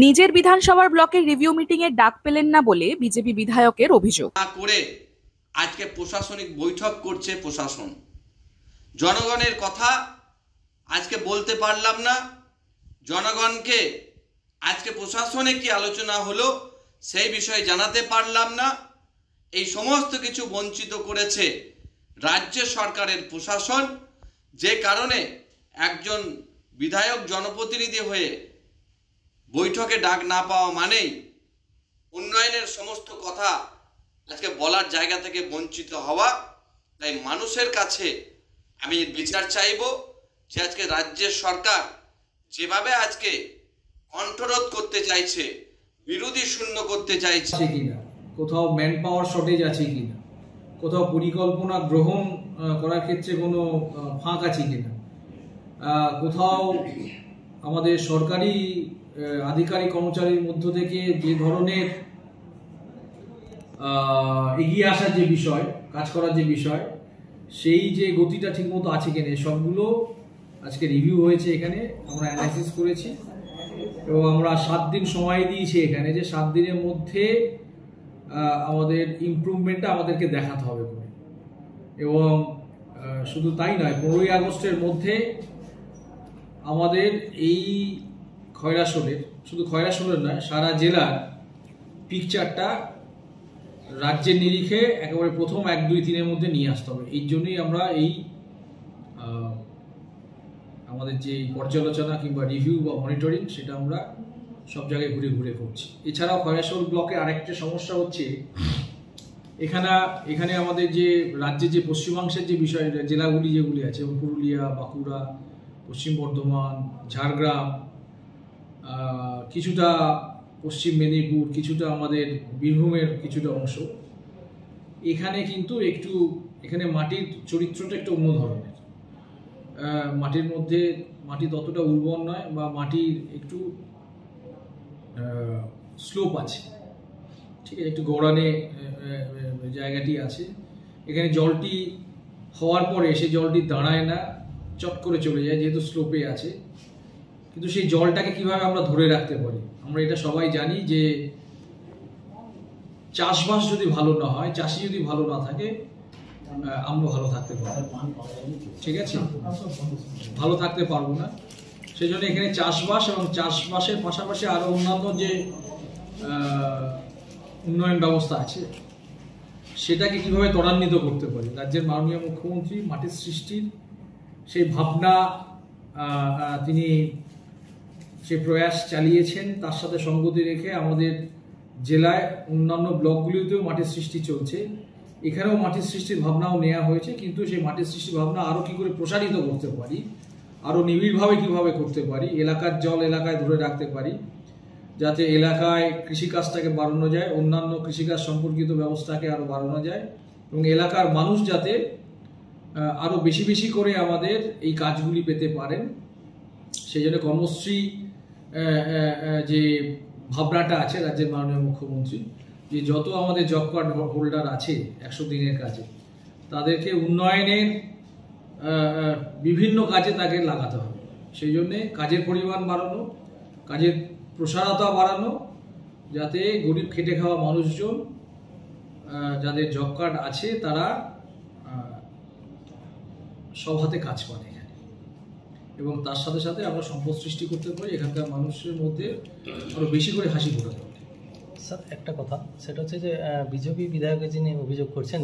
নিজের বিধানসভার ব্লকের রিভিউ মিটিং এর ডাক পেলেন না বলে বিজেপি বিধায়কের অভিযোগ। না করে আজকে প্রশাসনিক বৈঠক করছে প্রশাসন। জনগণের কথা আজকে বলতে পারলাম না, জনগণকে আজকে প্রশাসনে কি আলোচনা হলো সেই বিষয়ে জানাতে পারলাম না। এই সমস্ত কিছু বঞ্চিত করেছে রাজ্য সরকারের প্রশাসন, যে কারণে একজন বিধায়ক জনপ্রতিনিধি হয়ে বৈঠকে ডাক না পাওয়া মানেই উন্নয়নের সমস্ত কথা আজকে বলার জায়গা থেকে বঞ্চিত হওয়া। তাই মানুষের কাছে আমি বিচার চাইব যে আজকে রাজ্যের সরকার যেভাবে আজকে কণ্ঠরোধ করতে চাইছে, বিরোধী শূন্য করতে চাইছে কিনা, কোথাও ম্যান পাওয়ার শর্টেজ আছে কিনা, কোথাও পরিকল্পনা গ্রহণ করার ক্ষেত্রে কোনো ফাঁক আছে কিনা, কোথাও আমাদের সরকারি আধিকারিক কর্মচারীর মধ্য থেকে যে ধরনের এগিয়ে আসার যে বিষয়, কাজ করার যে বিষয়, সেই যে গতিটা ঠিকমতো আছে কিনা, সবগুলো আজকে রিভিউ হয়েছে। এখানে আমরা অ্যানালাইসিস করেছি এবং আমরা 7 দিন সময় দিয়েছি এখানে, যে 7 দিনের মধ্যে আমাদের ইমপ্রুভমেন্টটা আমাদেরকে দেখাতে হবে করে। এবং শুধু তাই নয়, 15ই আগস্টের মধ্যে আমাদের এই খয়রাশোলের, শুধু খয়রাশোলের নয়, সারা জেলার পিকচারটা রাজ্যের নিরিখে একেবারে প্রথম 1, 2, 3-এর মধ্যে নিয়ে আসতে হবে। এই জন্যই আমরা এই আমাদের যে পর্যালোচনা কিংবা রিভিউ বা মনিটরিং, সেটা আমরা সব জায়গায় ঘুরে ঘুরে করছি। এছাড়াও খয়রাশোল ব্লকে আরেকটা সমস্যা হচ্ছে, এখানে আমাদের যে রাজ্যের যে পশ্চিমাংশের যে বিষয়, জেলাগুলি যেগুলি আছে, পুরুলিয়া, বাঁকুড়া, পশ্চিম বর্ধমান, ঝাড়গ্রাম, কিছুটা পশ্চিম মেদিনীপুর, কিছুটা আমাদের বীরভূমের কিছুটা অংশ, এখানে কিন্তু এখানে মাটির চরিত্রটা একটু অন্য ধরনের। মাটির মধ্যে মাটি ততটা উর্বর নয়, বা মাটির একটু স্লোপ আছে, ঠিক আছে, একটু গড়ানে জায়গাটি আছে। এখানে জলটি হওয়ার পরে সেই জলটি দাঁড়ায় না, চট করে চলে যায়, যেহেতু স্লোপে আছে। কিন্তু সেই জলটাকে কিভাবে আমরা ধরে রাখতে পারি, আমরা এটা সবাই জানি যে চাষবাস যদি ভালো না হয়, চাষি যদি ভালো না থাকে, আমরা ভালো থাকতে পারবো, ঠিক আছে, ভালো থাকতে পারবো না। সেই জন্য এখানে চাষবাস এবং চাষবাসের পাশাপাশি আরো অন্যান্য যে উন্নয়ন ব্যবস্থা আছে, সেটাকে কিভাবে ত্বরান্বিত করতে পারি। রাজ্যের মাননীয় মুখ্যমন্ত্রী মাটির সৃষ্টির সেই ভাবনা তিনি সে প্রয়াস চালিয়েছেন, তার সাথে সঙ্গতি রেখে আমাদের জেলায় অন্যান্য ব্লকগুলিতেও মাটির সৃষ্টি চলছে। এখানেও মাটির সৃষ্টির ভাবনাও নেওয়া হয়েছে, কিন্তু সেই মাটির সৃষ্টির ভাবনা আরও কী করে প্রসারিত করতে পারি, আরও নিবিড়ভাবে কীভাবে করতে পারি, এলাকার জল এলাকায় ধরে রাখতে পারি, যাতে এলাকায় কৃষিকাজটাকে বাড়ানো যায়, অন্যান্য কৃষিকাজ সম্পর্কিত ব্যবস্থাকে আরও বাড়ানো যায়, এবং এলাকার মানুষ যাতে আরও বেশি বেশি করে আমাদের এই কাজগুলি পেতে পারেন। সেই জন্য কর্মশ্রী যে ভাবনাটা আছে রাজ্যের মাননীয় মুখ্যমন্ত্রী, যে যত আমাদের জব কার্ড হোল্ডার আছে 100 দিনের কাজে, তাদেরকে উন্নয়নের বিভিন্ন কাজে তাকে লাগাতে হবে। সেই জন্যে কাজের পরিমাণ বাড়ানো, কাজের প্রসারতা বাড়ানো, যাতে গরিব খেটে খাওয়া মানুষজন যাদের জব কার্ড আছে, তারা সব হাতে কাজ পায় এখানে, এবং তার সাথে সাথে আমরা সম্পদ সৃষ্টি করতে পারি, এখানকার মানুষের মধ্যে আরো বেশি করে হাসি ফোটাতে পারি। স্যার, একটা কথা, সেটা হচ্ছে যে বিজেপি বিধায়কের যিনি অভিযোগ করছেন